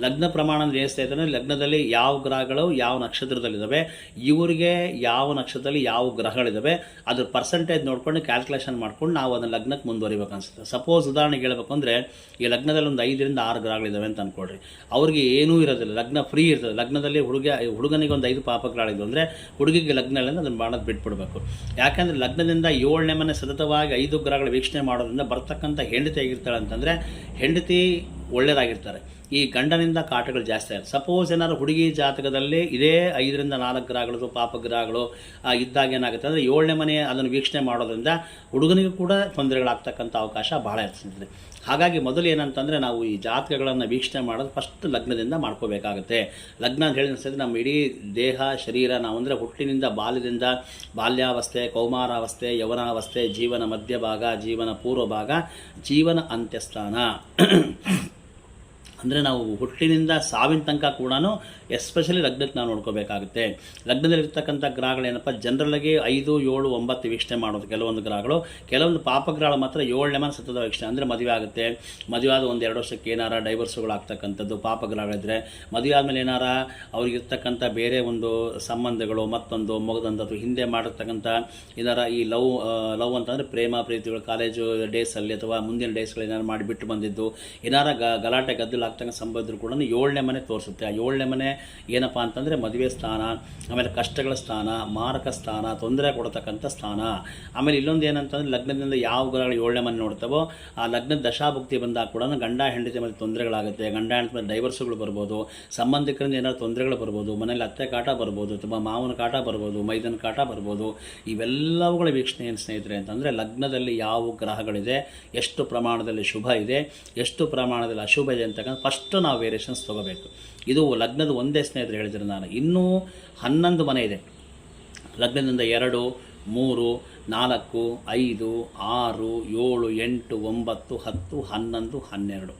ಲಗ್ನ ಪ್ರಮಾಣ ಏನಿಸ್ತಾ ಇದ್ದಾರೆ, ಲಗ್ನದಲ್ಲಿ ಯಾವ ಗ್ರಹಗಳು ಯಾವ ನಕ್ಷತ್ರದಲ್ಲಿದ್ದಾವೆ, ಇವರಿಗೆ ಯಾವ ನಕ್ಷತ್ರದಲ್ಲಿ ಯಾವ ಗ್ರಹಗಳಿದ್ದಾವೆ, ಅದ್ರ ಪರ್ಸೆಂಟೇಜ್ ನೋಡ್ಕೊಂಡು ಕ್ಯಾಲ್ಕುಲೇಷನ್ ಮಾಡ್ಕೊಂಡು ನಾವು ಅದನ್ನು ಲಗ್ನಕ್ಕೆ ಮುಂದುವರಿಬೇಕು ಅನಿಸುತ್ತೆ. ಸಪೋಸ್ ಉದಾಹರಣೆಗೆ ಹೇಳಬೇಕು ಅಂದರೆ ಈ ಲಗ್ನದಲ್ಲಿ ಒಂದು 5 ರಿಂದ 6 ಗ್ರಹಗಳಿದ್ದಾವೆ ಅಂತ ಅಂದ್ಕೊಳ್ರಿ. ಅವ್ರಿಗೆ ಏನೂ ಇರೋದಿಲ್ಲ, ಲಗ್ನ ಫ್ರೀ ಇರ್ತದೆ. ಲಗ್ನದಲ್ಲಿ ಹುಡುಗನಿಗೆ ಒಂದು 5 ಪಾಪಗ್ರಹಗಳಿದ್ದು ಅಂದರೆ ಹುಡುಗಿಗೆ ಲಗ್ನ ಇಲ್ಲ ಅದನ್ನು ಮಾಡೋದು ಬಿಟ್ಬಿಡ್ಬೇಕು. ಯಾಕೆಂದರೆ ಲಗ್ನದಿಂದ 7ನೇ ಮನೆ ಸತತವಾಗಿ 5 ಗ್ರಹಗಳ ವೀಕ್ಷಣೆ ಮಾಡೋದ್ರಿಂದ ಬರ್ತಕ್ಕಂಥ ಹೆಂಡತಿ ಆಗಿರ್ತಾಳೆ ಅಂತಂದರೆ ಹೆಂಡತಿ ಒಳ್ಳೆಯದಾಗಿರ್ತಾರೆ, ಈ ಗಂಡನಿಂದ ಕಾಟಗಳು ಜಾಸ್ತಿ ಆಗುತ್ತೆ. ಸಪೋಸ್ ಏನಾದ್ರು ಹುಡುಗಿ ಜಾತಕದಲ್ಲಿ ಇದೇ 5 ರಿಂದ 4 ಗ್ರಹಗಳು ಪಾಪಗ್ರಹಗಳು ಇದ್ದಾಗ ಏನಾಗುತ್ತೆ ಅಂದರೆ 7ನೇ ಮನೆ ಅದನ್ನು ವೀಕ್ಷಣೆ ಮಾಡೋದ್ರಿಂದ ಹುಡುಗನಿಗೂ ಕೂಡ ತೊಂದರೆಗಳಾಗ್ತಕ್ಕಂಥ ಅವಕಾಶ ಭಾಳ ಇರ್ತದೆ. ಹಾಗಾಗಿ ಮೊದಲು ಏನಂತಂದರೆ ನಾವು ಈ ಜಾತಕಗಳನ್ನು ವೀಕ್ಷಣೆ ಮಾಡೋದು ಫಸ್ಟ್ ಲಗ್ನದಿಂದ ಮಾಡ್ಕೋಬೇಕಾಗುತ್ತೆ. ಲಗ್ನ ಅಂತ ಹೇಳಿದ್ರೆ ನಮ್ಮ ಇಡೀ ದೇಹ ಶರೀರ ನಾವು ಅಂದರೆ ಹುಟ್ಟಿನಿಂದ ಬಾಲ್ಯಾವಸ್ಥೆ, ಕೌಮಾರಾವಸ್ಥೆ, ಯೌವನಾವಸ್ಥೆ, ಜೀವನ ಮಧ್ಯಭಾಗ, ಜೀವನ ಪೂರ್ವ ಭಾಗ, ಜೀವನ ಅಂತ್ಯಸ್ಥಾನ ಅಂದರೆ ನಾವು ಹುಟ್ಟಿನಿಂದ ಸಾವಿನ ತನಕ ಕೂಡ ಎಸ್ಪೆಷಲಿ ಲಗ್ನಕ್ಕೆ ನಾವು ನೋಡ್ಕೋಬೇಕಾಗುತ್ತೆ. ಲಗ್ನದಲ್ಲಿರ್ತಕ್ಕಂಥ ಗ್ರಹಗಳೇನಪ್ಪ ಜನರಲ್ಲಾಗಿ 5, 7, 9 ವೀಕ್ಷಣೆ ಮಾಡೋದು ಕೆಲವೊಂದು ಗ್ರಹಗಳು. ಕೆಲವೊಂದು ಪಾಪಗ್ರಹಗಳು ಮಾತ್ರ 7ನೇ ಮನೆ ಸತತ ವೀಕ್ಷಣೆ ಅಂದರೆ ಮದುವೆ ಆಗುತ್ತೆ. ಮದುವೆ ಆದ 1-2 ವರ್ಷಕ್ಕೆ ಏನಾರ ಡೈವರ್ಸ್ಗಳಾಗ್ತಕ್ಕಂಥದ್ದು ಪಾಪಗ್ರಹಗಳಿದ್ರೆ, ಮದುವೆ ಆದಮೇಲೆ ಏನಾರ ಅವ್ರಿಗಿರ್ತಕ್ಕಂಥ ಬೇರೆ ಒಂದು ಸಂಬಂಧಗಳು ಮತ್ತೊಂದು ಮುಗದಂಥ ಅಥವಾ ಹಿಂದೆ ಮಾಡಿರ್ತಕ್ಕಂಥ ಏನಾರ ಈ ಲವ್ ಅಂತಂದರೆ ಪ್ರೇಮ ಪ್ರೀತಿಗಳು ಕಾಲೇಜು ಡೇಸಲ್ಲಿ ಅಥವಾ ಮುಂದಿನ ಡೇಸ್ಗಳು ಏನಾರು ಮಾಡಿ ಬಿಟ್ಟು ಬಂದಿದ್ದು ಏನಾರ ಗಲಾಟೆ ಗದ್ದಲ ಆಗ್ತಕ್ಕಂಥ ಸಂಬಂಧರು ಕೂಡ 7ನೇ ಮನೆ ತೋರಿಸುತ್ತೆ. ಆ 7ನೇ ಮನೆ ಏನಪ್ಪ ಅಂತಂದರೆ ಮದುವೆ ಸ್ಥಾನ, ಆಮೇಲೆ ಕಷ್ಟಗಳ ಸ್ಥಾನ, ಮಾರಕ ಸ್ಥಾನ, ತೊಂದರೆ ಕೊಡತಕ್ಕಂಥ ಸ್ಥಾನ. ಆಮೇಲೆ ಇಲ್ಲೊಂದು ಏನಂತಂದರೆ ಲಗ್ನದಿಂದ ಯಾವ ಗ್ರಹಗಳು 7ನೇ ಮನೆ ನೋಡ್ತಾವೋ ಆ ಲಗ್ನದ ದಶಾಭುಕ್ತಿ ಬಂದಾಗ ಕೂಡ ಗಂಡ ಹೆಂಡತಿ ಮೇಲೆ ತೊಂದರೆಗಳಾಗುತ್ತೆ. ಗಂಡ ಹೆಂಡತಿ ಮೇಲೆ ಡೈವರ್ಸ್ಗಳು ಬರ್ಬೋದು, ಸಂಬಂಧಿಕರಿಂದ ಏನಾದ್ರು ತೊಂದರೆಗಳು ಬರ್ಬೋದು, ಮನೇಲಿ ಅತ್ತೆ ಕಾಟ ಬರ್ಬೋದು, ಅಥವಾ ಮಾವನ ಕಾಟ ಬರ್ಬೋದು, ಮೈದನ ಕಾಟ ಬರ್ಬೋದು. ಇವೆಲ್ಲವುಗಳ ವೀಕ್ಷಣೆ ಏನು ಸ್ನೇಹಿತರೆ ಅಂತಂದರೆ ಲಗ್ನದಲ್ಲಿ ಯಾವ ಗ್ರಹಗಳಿದೆ, ಎಷ್ಟು ಪ್ರಮಾಣದಲ್ಲಿ ಶುಭ ಇದೆ, ಎಷ್ಟು ಪ್ರಮಾಣದಲ್ಲಿ ಅಶುಭ ಇದೆ ಅಂತಕ್ಕಂಥ ಫಸ್ಟು ನಾವು ವೇರಿಯೇಷನ್ಸ್ ತೊಗೋಬೇಕು. ಇದು ಲಗ್ನದ ಒಂದೇ ಸ್ನೇಹಿತರು ಹೇಳಿದರೆ ನಾನು ಇನ್ನೂ 11 ಮನೆ ಇದೆ. ಲಗ್ನದಿಂದ 2, 3, 4, 5, 6, 7, 8, 9, 10, 11, 12.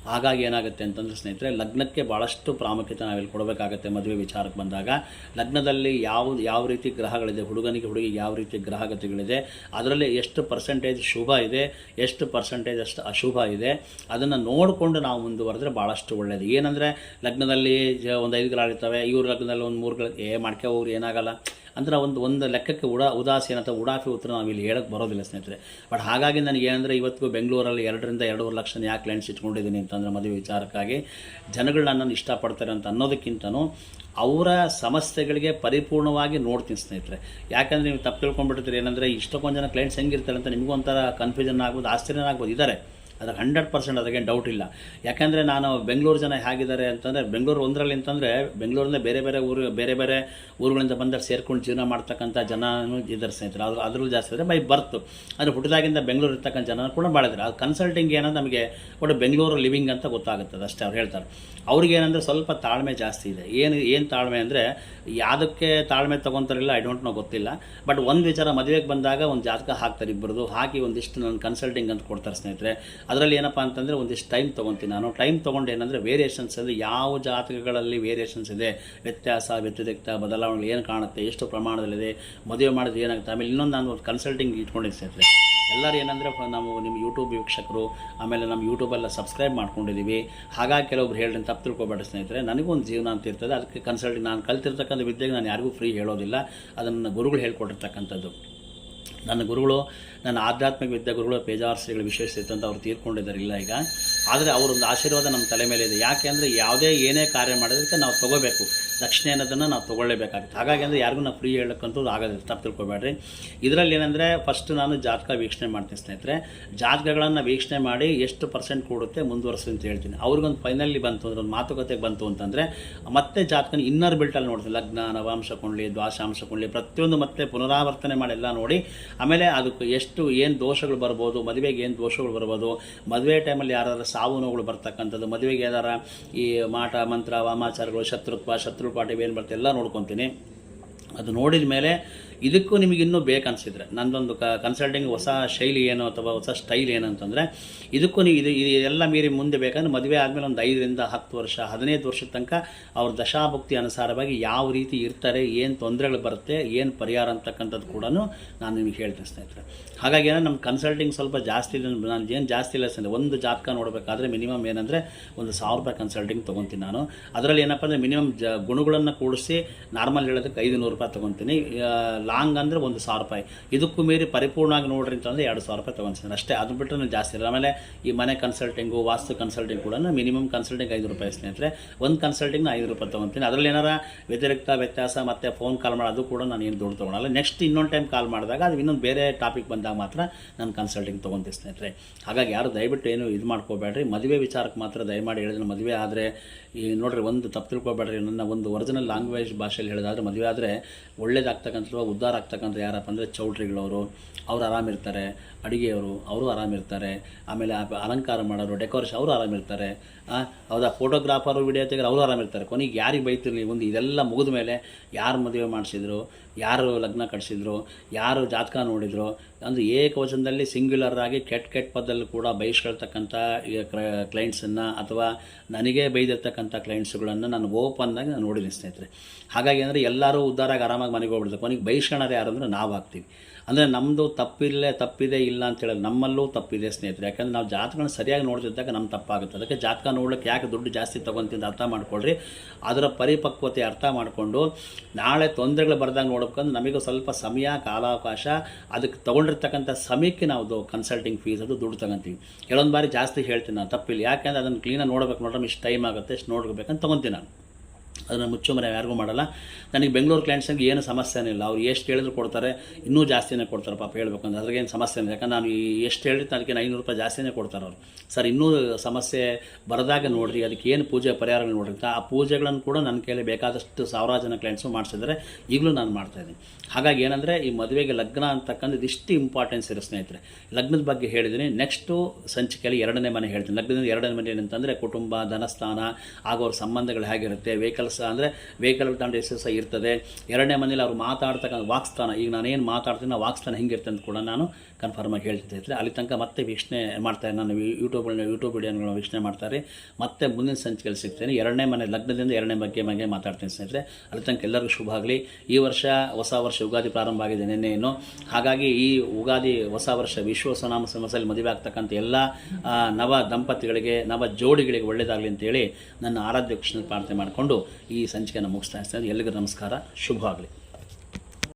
ಹಾಗಾಗಿ ಏನಾಗುತ್ತೆ ಅಂತಂದರೆ ಸ್ನೇಹಿತರೆ ಲಗ್ನಕ್ಕೆ ಭಾಳಷ್ಟು ಪ್ರಾಮುಖ್ಯತೆ ನಾವಿಲ್ಲಿ ಕೊಡಬೇಕಾಗತ್ತೆ. ಮದುವೆ ವಿಚಾರಕ್ಕೆ ಬಂದಾಗ ಲಗ್ನದಲ್ಲಿ ಯಾವ ರೀತಿ ಗ್ರಹಗಳಿದೆ, ಹುಡುಗನಿಗೆ ಹುಡುಗಿಗೆ ಯಾವ ರೀತಿ ಗ್ರಹಗತಿಗಳಿದೆ, ಅದರಲ್ಲಿ ಎಷ್ಟು ಪರ್ಸೆಂಟೇಜ್ ಶುಭ ಇದೆ, ಎಷ್ಟು ಪರ್ಸೆಂಟೇಜ್ ಅಷ್ಟು ಅಶುಭ ಇದೆ, ಅದನ್ನು ನೋಡಿಕೊಂಡು ನಾವು ಮುಂದುವರೆದ್ರೆ ಭಾಳಷ್ಟು ಒಳ್ಳೆಯದು. ಏನಂದರೆ ಲಗ್ನದಲ್ಲಿ ಒಂದು 5 ಗ್ರಹಗಳಿರ್ತವೆ, ಇವ್ರ ಲಗ್ನದಲ್ಲಿ ಒಂದು 3 ಗ್ರಹ ಮಾಡ್ಕೆ ಹೋಗ್ರು ಏನಾಗಲ್ಲ ಅಂದ್ರೆ ಒಂದು ಲೆಕ್ಕಕ್ಕೆ ಉದಾಸೀನ ಅಥವಾ ಉಡಾಫಿ ಉತ್ತರ ನಾವು ಇಲ್ಲಿ ಹೇಳಕ್ಕೆ ಬರೋದಿಲ್ಲ ಸ್ನೇಹಿತರೆ. ಬಟ್ ಹಾಗಾಗಿ ನನಗೆ ಏನಂದರೆ ಇವತ್ತು ಬೆಂಗಳೂರಲ್ಲಿ 2 ರಿಂದ 2.5 ಲಕ್ಷ ಯಾಕೆ ಕ್ಲೈಂಟ್ಸ್ ಇಟ್ಕೊಂಡಿದ್ದೀನಿ ಅಂತಂದರೆ ಮದುವೆ ವಿಚಾರಕ್ಕಾಗಿ ಜನಗಳು ನನ್ನನ್ನು ಇಷ್ಟಪಡ್ತಾರೆ ಅಂತ ಅನ್ನೋದಕ್ಕಿಂತನೂ ಅವರ ಸಮಸ್ಯೆಗಳಿಗೆ ಪರಿಪೂರ್ಣವಾಗಿ ನೋಡ್ತೀನಿ ಸ್ನೇಹಿತರೆ. ಯಾಕಂದರೆ ನೀವು ತಪ್ಪು ತಿಳ್ಕೊಂಡ್ಬಿಡ್ತೀರಿ ಏನಂದರೆ ಇಷ್ಟೊಂದು ಜನ ಕ್ಲೈಂಟ್ಸ್ ಹೆಂಗಿರ್ತಾರೆ ಅಂತ ನಿಮಗೂ ಒಂಥರ ಕನ್ಫ್ಯೂಷನ್ ಆಗ್ಬೋದು, ಆಶ್ಚರ್ಯನಾಗ್ಬೋದು. ಇದ್ದಾರೆ, ಅದಕ್ಕೆ 100% ಅದಕ್ಕೇನು ಡೌಟ್ ಇಲ್ಲ. ಯಾಕೆಂದರೆ ನಾನು ಬೆಂಗಳೂರು ಜನ ಹೇಗಿದ್ದಾರೆ ಅಂತಂದರೆ ಬೆಂಗಳೂರು ಒಂದರಲ್ಲಿ ಅಂತಂದರೆ ಬೆಂಗಳೂರಿಂದ ಬೇರೆ ಊರುಗಳಿಂದ ಬಂದಾಗ ಸೇರ್ಕೊಂಡು ಜೀವನ ಮಾಡ್ತಕ್ಕಂಥ ಜನನೂ ಇದ್ದಾರೆ ಸ್ನೇಹಿತರೆ. ಅದರಲ್ಲೂ ಜಾಸ್ತಿ ಇದ್ದಾರೆ ಬೈ ಬರ್ತು. ಅಂದರೆ ಹುಟ್ಟಿದಾಗಿಂದ ಬೆಂಗಳೂರು ಇರ್ತಕ್ಕಂಥ ಜನ ಕೂಡ ಭಾಳ ಇದ್ದಾರೆ. ಅದು ಕನ್ಸಲ್ಟಿಂಗ್ ಏನಂದ್ರೆ ನಮಗೆ ಒಟ್ಟು ಬೆಂಗಳೂರು ಲಿವಿಂಗ್ ಅಂತ ಗೊತ್ತಾಗುತ್ತದೆ ಅಷ್ಟೇ. ಅವ್ರು ಹೇಳ್ತಾರೆ ಅವ್ರಿಗೆ ಏನಂದರೆ ಸ್ವಲ್ಪ ತಾಳ್ಮೆ ಜಾಸ್ತಿ ಇದೆ. ಏನು ತಾಳ್ಮೆ ಅಂದರೆ ಯಾವುದಕ್ಕೆ ತಾಳ್ಮೆ ತೊಗೊತಾರಿಲ್ಲ ಐ ಡೋಂಟ್ ನೋ, ಗೊತ್ತಿಲ್ಲ. ಬಟ್ ಒಂದು ವಿಚಾರ ಮದುವೆಗೆ ಬಂದಾಗ ಒಂದು ಜಾತಕ ಹಾಕ್ತಾರೆ ಇಬ್ಬರದು, ಹಾಕಿ ಒಂದಿಷ್ಟು ನನ್ನ ಕನ್ಸಲ್ಟಿಂಗ್ ಅಂತ ಕೊಡ್ತಾರೆ ಸ್ನೇಹಿತರೆ. ಅದರಲ್ಲಿ ಏನಪ್ಪ ಅಂತಂದರೆ ಒಂದಿಷ್ಟು ಟೈಮ್ ತೊಗೊತೀನಿ ನಾನು. ಟೈಮ್ ತೊಗೊಂಡು ಏನಂದರೆ ವೇರಿಯೇಷನ್ಸ್ ಅಂದರೆ ಯಾವ ಜಾತಕಗಳಲ್ಲಿ ವೇರಿಯೇಷನ್ಸ್ ಇದೆ, ವ್ಯತ್ಯಾಸ ವ್ಯತಿರಿಕ್ತ ಬದಲಾವಣೆಗಳು ಏನು ಕಾಣುತ್ತೆ, ಎಷ್ಟು ಪ್ರಮಾಣದಲ್ಲಿದೆ, ಮದುವೆ ಮಾಡಿದ್ರೆ ಏನಾಗುತ್ತೆ. ಆಮೇಲೆ ಇನ್ನೊಂದು ನಾನು ಕನ್ಸಲ್ಟಿಂಗ್ ಇಟ್ಕೊಂಡಿದ್ದೆ ಸ್ನೇಹಿತರೆ. ಎಲ್ಲರೂ ಏನಂದರೆ ನಾವು ನಿಮ್ಮ ಯೂಟ್ಯೂಬ್ ವೀಕ್ಷಕರು ಆಮೇಲೆ ನಮ್ಮ ಯೂಟ್ಯೂಬೆಲ್ಲ ಸಬ್ಸ್ಕ್ರೈಬ್ ಮಾಡ್ಕೊಂಡಿದ್ದೀವಿ. ಹಾಗಾಗಿ ಕೆಲವೊಬ್ರು ಹೇಳಿ ತಪ್ಪು ತಿಳ್ಕೊಬೇಡ ಸ್ನೇಹಿತರೆ. ನನಗೊಂದು ಜೀವನ ಅಂತ ಇರ್ತದೆ, ಅದಕ್ಕೆ ಕನ್ಸಲ್ಟಿಂಗ್ ನಾನು ಕಲ್ತಿರ್ತಕ್ಕಂಥ ವಿದ್ಯೆಗೆ ನಾನು ಯಾರಿಗೂ ಫ್ರೀ ಹೇಳೋದಿಲ್ಲ, ಅದನ್ನು ಗುರುಗಳು ಹೇಳ್ಕೊಟ್ಟಿರ್ತಕ್ಕಂಥದ್ದು. ನನ್ನ ಗುರುಗಳು, ನನ್ನ ಆಧ್ಯಾತ್ಮಿಕ ವಿದ್ಯಾ ಗುರುಗಳು ಪೇಜಾರ್ ಶ್ರೀಗಳು ವಿಶೇಷ ಅಂತ ಅವ್ರು ತೀರ್ಕೊಂಡಿದ್ದಾರೆ ಇಲ್ಲ ಈಗ. ಆದರೆ ಅವರೊಂದು ಆಶೀರ್ವಾದ ನಮ್ಮ ತಲೆ ಮೇಲೆ ಇದೆ. ಯಾಕೆ ಅಂದರೆ ಯಾವುದೇ ಏನೇ ಕಾರ್ಯ ಮಾಡೋದಕ್ಕೆ ನಾವು ತೊಗೋಬೇಕು, ದಕ್ಷಿಣೆ ಅನ್ನೋದನ್ನು ನಾವು ತೊಗೊಳ್ಳೇಬೇಕಾಗುತ್ತೆ. ಹಾಗಾಗಿ ಅಂದರೆ ಯಾರಿಗೂ ನಾವು ಫ್ರೀ ಹೇಳೋಕ್ಕಂತೂ ಆಗೋದಿಲ್ಲ, ತಪ್ಪು ತಿಳ್ಕೊಬೇಡ್ರಿ. ಇದರಲ್ಲಿ ಏನಂದರೆ ಫಸ್ಟ್ ನಾನು ಜಾತಕ ವೀಕ್ಷಣೆ ಮಾಡ್ತೀನಿ ಸ್ನೇಹಿತರೆ. ಜಾತಕಗಳನ್ನು ವೀಕ್ಷಣೆ ಮಾಡಿ ಎಷ್ಟು ಪರ್ಸೆಂಟ್ ಕೊಡುತ್ತೆ ಮುಂದುವರಿಸಿ ಅಂತ ಹೇಳ್ತೀನಿ. ಅವ್ರಿಗೊಂದು ಫೈನಲಿ ಬಂತು ಅಂದ್ರೆ, ಒಂದು ಮಾತುಕತೆಗೆ ಬಂತು ಅಂತಂದರೆ ಮತ್ತೆ ಜಾತಕನ ಇನ್ನರ್ ಬಿಲ್ಟಲ್ಲಿ ನೋಡ್ತೀನಿ. ಲಗ್ನ, ನವಾಂಶ ಕುಂಡಲಿ, ದ್ವಾಶಾಂಶ ಕುಂಡಲಿ ಪ್ರತಿಯೊಂದು ಮತ್ತೆ ಪುನರಾವರ್ತನೆ ಮಾಡಿ ಎಲ್ಲ ನೋಡಿ, ಆಮೇಲೆ ಅದಕ್ಕೆ ಏನು ದೋಷಗಳು ಬರ್ಬೋದು, ಮದುವೆಗೆ ಏನು ದೋಷಗಳು ಬರ್ಬೋದು, ಮದುವೆ ಟೈಮಲ್ಲಿ ಯಾರಾದ್ರೂ ಸಾವು ನೋವುಗಳು ಬರ್ತಕ್ಕಂಥದ್ದು, ಮದುವೆಗೆ ಯಾರು ಈ ಮಾಟ ಮಂತ್ರ ವಾಮಾಚಾರಗಳು, ಶತ್ರುಪಾಠ ಏನು ಬರ್ತದೆ ಎಲ್ಲ ನೋಡ್ಕೊತೀನಿ. ಅದು ನೋಡಿದ ಮೇಲೆ ಇದಕ್ಕೂ ನಿಮಗೆ ಇನ್ನೂ ಬೇಕನ್ಸಿದ್ರೆ ನಂದೊಂದು ಕನ್ಸಲ್ಟಿಂಗ್ ಹೊಸ ಶೈಲಿ ಏನು ಅಥವಾ ಹೊಸ ಸ್ಟೈಲ್ ಏನು ಅಂತಂದರೆ, ಇದಕ್ಕೂ ನೀವು ಇದೆಲ್ಲ ಮೀರಿ ಮುಂದೆ ಬೇಕಂದ್ರೆ ಮದುವೆ ಆದಮೇಲೆ ಒಂದು 5 ರಿಂದ 10 ವರ್ಷ 15 ವರ್ಷದ ತನಕ ಅವ್ರ ದಶಾಭುಕ್ತಿ ಅನುಸಾರವಾಗಿ ಯಾವ ರೀತಿ ಇರ್ತಾರೆ, ಏನು ತೊಂದರೆಗಳು ಬರುತ್ತೆ, ಏನು ಪರಿಹಾರ ಅಂತಕ್ಕಂಥದ್ದು ಕೂಡ ನಾನು ನಿಮಗೆ ಹೇಳ್ತೀನಿ ಸ್ನೇಹಿತರೆ. ಹಾಗಾಗಿ ಏನೋ ನಮ್ಮ ಕನ್ಸಲ್ಟಿಂಗ್ ಸ್ವಲ್ಪ ಜಾಸ್ತಿ ಇದೆ. ನಾನು ಏನು ಜಾಸ್ತಿ ಇಲ್ಲ ಸ್ನೇಹಿತರೆ, ಒಂದು ಜಾತಕ ನೋಡಬೇಕಾದ್ರೆ ಮಿನಿಮಮ್ ಏನಂದರೆ ಒಂದು 1000 ರೂಪಾಯಿ ಕನ್ಸಲ್ಟಿಂಗ್ ತೊಗೊತೀನಿ ನಾನು. ಅದರಲ್ಲಿ ಏನಪ್ಪ ಅಂದರೆ ಮಿನಿಮಮ್ ಗುಣಗಳನ್ನು ಕೂಡಿಸಿ ನಾರ್ಮಲ್ ಹೇಳೋದಕ್ಕೆ 500 ರೂಪಾಯಿ ತೊಗೊತೀನಿ. ಲಾಂಗ್ ಅಂದರೆ 1000 ರೂಪಾಯಿ. ಇದಕ್ಕೂ ಮೀರಿ ಪರಿಪೂರ್ಣವಾಗಿ ನೋಡ್ರಿ ಅಂತಂದರೆ 2000 ರೂಪಾಯಿ ತೊಗೊತೀನಿ ಅಷ್ಟೇ. ಅದು ಬಿಟ್ಟರೆ ನಾನು ಜಾಸ್ತಿ ಇಲ್ಲ. ಆಮೇಲೆ ಈ ಮನೆ ಕನ್ಸಲ್ಟಿಂಗು, ವಾಸ್ತು ಕನ್ಸಲ್ಟಿಂಗ್ ಕೂಡ ಮಿನಿಮಮ್ ಕನ್ಸಲ್ಟಿಂಗ್ 5 ರೂಪಾಯಿ ಸ್ನೇಹಿತರೆ. ಒಂದು ಕನ್ಸಲ್ಟಿಂಗ್ 5 ರೂಪಾಯಿ ತೊಗೊತೀನಿ. ಅದರಲ್ಲಿ ಏನಾರ ವ್ಯತಿರಿಕ್ತ ವ್ಯತ್ಯಾಸ ಮತ್ತು ಫೋನ್ ಕಾಲ್ ಮಾಡೋದು ಕೂಡ ನಾನು ಏನು ದುಡ್ಡು ತೊಗೊಳಲ್ಲ. ನೆಕ್ಸ್ಟ್ ಇನ್ನೊಂದು ಟೈಮ್ ಕಾಲ್ ಮಾಡಿದಾಗ ಅದು ಇನ್ನೊಂದು ಬೇರೆ ಟಾಪಿಕ್ ಬಂದಾಗ ಮಾತ್ರ ನಾನು ಕನ್ಸಲ್ಟಿಂಗ್ ತೊಗೊತೀನಿ ಸ್ನೇಹಿತರೆ. ಹಾಗಾಗಿ ಯಾರು ದಯವಿಟ್ಟು ಏನು ಇದು ಮಾಡ್ಕೋಬೇಡ್ರಿ. ಮದುವೆ ವಿಚಾರಕ್ಕೆ ಮಾತ್ರ ದಯಮಾಡಿ ಹೇಳಿದ್ರೆ, ಮದುವೆ ಆದರೆ ಈ ನೋಡ್ರಿ ಒಂದು ತಪ್ಪು ತಿಳ್ಕೊಬೇಡ್ರಿ. ನನ್ನ ಒಂದು ಒರಿಜಿನಲ್ ಲ್ಯಾಂಗ್ವೇಜ್ ಭಾಷೆಯಲ್ಲಿ ಹೇಳಿದಾದ್ರೆ, ಮದುವೆ ಆದರೆ ಒಳ್ಳೇದಾಗ್ತಕ್ಕಂಥ ಉದ್ಧಾರ ಆಗ್ತಕ್ಕಂಥ ಯಾರಪ್ಪ ಅಂದರೆ ಚೌಟ್ರಿಗಳವರು, ಅವ್ರು ಆರಾಮಿರ್ತಾರೆ. ಅಡುಗೆಯವರು ಅವರು ಆರಾಮಿರ್ತಾರೆ. ಆಮೇಲೆ ಅಲಂಕಾರ ಮಾಡೋರು, ಡೆಕೋರೇಷನ್ ಅವರು ಆರಾಮಿರ್ತಾರೆ. ಹೌದಾ, ಫೋಟೋಗ್ರಾಫರು, ವಿಡಿಯೋ ತೆಗೆದು ಅವರು ಆರಾಮಿರ್ತಾರೆ. ಕೊನೆಗೆ ಯಾರಿಗೆ ಬೈತಿರಲಿ, ಒಂದು ಇದೆಲ್ಲ ಮುಗಿದ ಮೇಲೆ ಯಾರು ಮದುವೆ ಮಾಡಿಸಿದ್ರು, ಯಾರು ಲಗ್ನ ಕಟ್ಟಿಸಿದ್ರು, ಯಾರು ಜಾತಕ ನೋಡಿದ್ರು ಅಂದರೆ ಏಕವಚನದಲ್ಲಿ ಸಿಂಗ್ಯುಲರ್ ಆಗಿ ಕೆಟ್ಟ ಪದದಲ್ಲಿ ಕೂಡ ಬಯಸ್ಕೊಳ್ತಕ್ಕಂಥ ಕ್ಲೈಂಟ್ಸನ್ನು ಅಥವಾ ನನಗೆ ಬೈದಿರ್ತಕ್ಕಂಥ ಕ್ಲೈಂಟ್ಸ್ಗಳನ್ನು ನಾನು ಓಪನ್ನಾಗಿ ನಾನು ನೋಡಿದ್ದೀನಿ ಸ್ನೇಹಿತರೆ. ಹಾಗಾಗಿ ಅಂದರೆ ಎಲ್ಲರೂ ಉದ್ಧಾರಾಗಿ ಆರಾಮಾಗಿ ಮನೆಗೆ ಹೋಗ್ಬಿಡ್ತಾರೆ. ಕೊನೆಗೆ ಬೈಸ್ಕೊಳೋರು ಯಾರು ಅಂದರೆ ನಾವು ಆಗ್ತೀವಿ. ಅಂದರೆ ನಮ್ಮದು ತಪ್ಪಿದೆ ಇಲ್ಲ ಅಂತ ಹೇಳೋದು, ನಮ್ಮಲ್ಲೂ ತಪ್ಪಿದೆ ಸ್ನೇಹಿತರೆ. ಯಾಕಂದರೆ ನಾವು ಜಾತಕಗಳನ್ನ ಸರಿಯಾಗಿ ನೋಡ್ತಿದ್ದಾಗ ನಮ್ಮ ತಪ್ಪಾಗುತ್ತೆ. ಅದಕ್ಕೆ ಜಾತಕ ನೋಡ್ಲಿಕ್ಕೆ ಯಾಕೆ ದುಡ್ಡು ಜಾಸ್ತಿ ತೊಗೊತಿಂದ ಅರ್ಥ ಮಾಡ್ಕೊಳ್ರಿ. ಅದರ ಪರಿಪಕ್ವತೆ ಅರ್ಥ ಮಾಡಿಕೊಂಡು ನಾಳೆ ತೊಂದರೆಗಳು ಬರ್ದಾಗ ನೋಡ್ಬೇಕಂದ್ರೆ ನಮಗೂ ಸ್ವಲ್ಪ ಸಮಯ ಕಾಲಾವಕಾಶ, ಅದಕ್ಕೆ ತೊಗೊಂಡಿರ್ತಕ್ಕಂಥ ಸಮಯಕ್ಕೆ ನಾವು ಕನ್ಸಲ್ಟಿಂಗ್ ಫೀಸ್ ಅದು ದುಡ್ಡು ತೊಗೊತೀವಿ. ಕೆಲವೊಂದು ಬಾರಿ ಜಾಸ್ತಿ ಹೇಳ್ತೀನಿ ನಾನು, ತಪ್ಪಿಲ್ಲ. ಯಾಕೆಂದರೆ ಅದನ್ನು ಕ್ಲೀನಾಗಿ ನೋಡ್ಬೇಕು, ನೋಡ್ರೆ ಇಷ್ಟು ಟೈಮ್ ಆಗುತ್ತೆ, ಇಷ್ಟು ನೋಡ್ಬೇಕಂತ ತೊಗೊತೀನಿ ನಾನು. ಅದನ್ನು ಮುಚ್ಚು ಮನೆ ಯಾರಿಗೂ ಮಾಡಲ್ಲ. ನನಗೆ ಬೆಂಗಳೂರು ಕ್ಲೈಂಟ್ಸಿಗೆ ಏನು ಸಮಸ್ಯೆನೇ ಇಲ್ಲ. ಅವ್ರು ಎಷ್ಟು ಹೇಳಿದ್ರು ಕೊಡ್ತಾರೆ, ಇನ್ನೂ ಜಾಸ್ತಿನೇ ಕೊಡ್ತಾರೆ ಪಾಪ ಹೇಳ್ಬೇಕಂದ್ರೆ. ಅದ್ರಾಗೇನು ಸಮಸ್ಯೆ ಇಲ್ಲ. ಯಾಕಂದ್ರೆ ನಾನು ಎಷ್ಟು ಹೇಳಿರ್ತೀನಿ ಅದಕ್ಕೆ 500 ರೂಪಾಯಿ ಜಾಸ್ತಿನೇ ಕೊಡ್ತಾರೆ ಅವರು. ಸರ್ ಇನ್ನೂ ಸಮಸ್ಯೆ ಬರದಾಗ ನೋಡಿರಿ, ಅದಕ್ಕೆ ಏನು ಪೂಜೆ ಪರಿಹಾರಗಳು ನೋಡ್ರಿ ಅಂತ. ಆ ಪೂಜೆಗಳನ್ನು ಕೂಡ ನನ್ನ ಕೈಯಲ್ಲಿ ಬೇಕಾದಷ್ಟು ಸಾವಿರಾರು ಜನ ಕ್ಲೈಂಟ್ಸು ಮಾಡಿಸಿದರೆ ಈಗಲೂ ನಾನು ಮಾಡ್ತಾಯಿದ್ದೀನಿ. ಹಾಗಾಗಿ ಏನಂದರೆ ಈ ಮದುವೆಗೆ ಲಗ್ನ ಅಂತಕ್ಕಂಥದ್ದು ಇಷ್ಟು ಇಂಪಾರ್ಟೆನ್ಸ್ ಇರೋ ಸ್ನೇಹಿತರೆ. ಲಗ್ನದ ಬಗ್ಗೆ ಹೇಳಿದ್ದೀನಿ. ನೆಕ್ಸ್ಟು ಸಂಚಿಕೆಯಲ್ಲಿ 2ನೇ ಮನೆ ಹೇಳ್ತೀನಿ. ಲಗ್ನದ 2ನೇ ಮನೆ ಏನಂತಂದರೆ ಕುಟುಂಬ, ಧನಸ್ಥಾನ, ಆಗೋರ ಸಂಬಂಧಗಳು ಹೇಗಿರುತ್ತೆ, ಅಂದರೆ ವೆಹಿಕಲ್ ತಂಡ ಎಷ್ಟು ಇರ್ತದೆ. 2ನೇ ಮನೇಲಿ ಅವ್ರು ಮಾತಾಡ್ತಕ್ಕಂಥ ವಾಕ್ಸ್ಥಾನ, ಈಗ ನಾನೇನು ಮಾತಾಡ್ತೀನಿ ಆ ವಾಕ್ಸ್ಥಾನ ಹೆಂಗಿರುತ್ತೆ ಅಂತ ಕೂಡ ನಾನು ಕನ್ಫರ್ಮಾಗಿ ಹೇಳ್ತಿದ್ದೆ. ಅಲ್ಲಿ ತನಕ ಮತ್ತೆ ವೀಕ್ಷಣೆ ಮಾಡ್ತಾರೆ, ನಾನು ಯೂಟ್ಯೂಬ್ ವಿಡಿಯೋಗಳನ್ನ ವೀಕ್ಷಣೆ ಮಾಡ್ತಾರೆ. ಮತ್ತೆ ಮುಂದಿನ ಸಂಚಿಕೆಯಲ್ಲಿ ಸಿಗ್ತೇನೆ. 2ನೇ ಮನೆ ಲಗ್ನದಿಂದ 2ನೇ ಬಗ್ಗೆ ಮಾತಾಡ್ತೀನಿ ಸ್ನೇಹಿತರೆ. ಅಲ್ಲಿ ತನಕ ಎಲ್ಲರಿಗೂ ಶುಭ ಆಗಲಿ. ಈ ವರ್ಷ ಹೊಸ ವರ್ಷ ಯುಗಾದಿ ಪ್ರಾರಂಭ ಆಗಿದೆ ನಿನ್ನೆಯನ್ನು. ಹಾಗಾಗಿ ಈ ಯುಗಾದಿ ಹೊಸ ವರ್ಷ ವಿಶ್ವಸನಾಮ ಸಂವತ್ಸರದಲ್ಲಿ ಮದುವೆ ಆಗ್ತಕ್ಕಂಥ ಎಲ್ಲ ನವ ದಂಪತಿಗಳಿಗೆ, ನವ ಜೋಡಿಗಳಿಗೆ ಒಳ್ಳೆಯದಾಗಲಿ ಅಂತೇಳಿ ನನ್ನ ಆರಾಧ್ಯ ಕೃಷ್ಣ ಪ್ರಾರ್ಥನೆ ಮಾಡಿಕೊಂಡು ಈ ಸಂಚಿಕೆಯನ್ನು ಮುಗಿಸ್ತಾ ಇರ್ತೇನೆ. ಎಲ್ಲರಿಗೂ ನಮಸ್ಕಾರ, ಶುಭ ಆಗಲಿ.